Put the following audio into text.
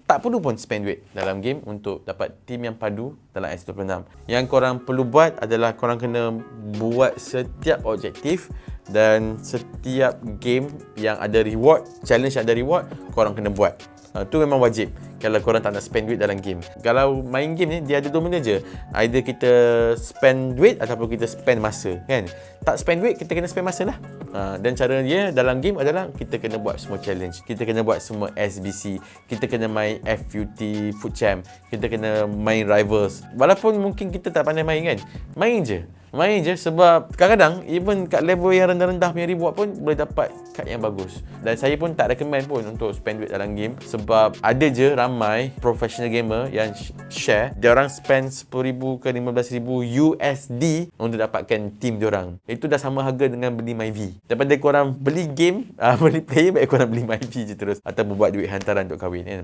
tak perlu pun spend duit dalam game untuk dapat team yang padu dalam S26. Yang korang perlu buat adalah korang kena buat setiap objektif dan setiap game yang ada reward, challenge yang ada reward, korang kena buat. Tu memang wajib kalau korang tak nak spend duit dalam game. Kalau main game ni, dia ada dua benda je. Either kita spend duit ataupun kita spend masa, kan? Tak spend duit, kita kena spend masa lah. Dan cara dia dalam game adalah kita kena buat semua challenge, kita kena buat semua SBC, kita kena main FUT, Food Champ, kita kena main Rivals. Walaupun mungkin kita tak pandai main, kan? Main je sebab kadang-kadang even kat level yang rendah-rendah punya reward pun boleh dapat kad yang bagus. Dan saya pun tak recommend pun untuk spend duit dalam game sebab ada je ramai professional gamer yang share dia orang spend 10,000 ke 15,000 USD untuk dapatkan team dia orang. Itu dah sama harga dengan beli MyV. Daripada korang beli game, beli player, baik korang beli MyV je terus ataupun buat duit hantaran untuk kahwin, kan?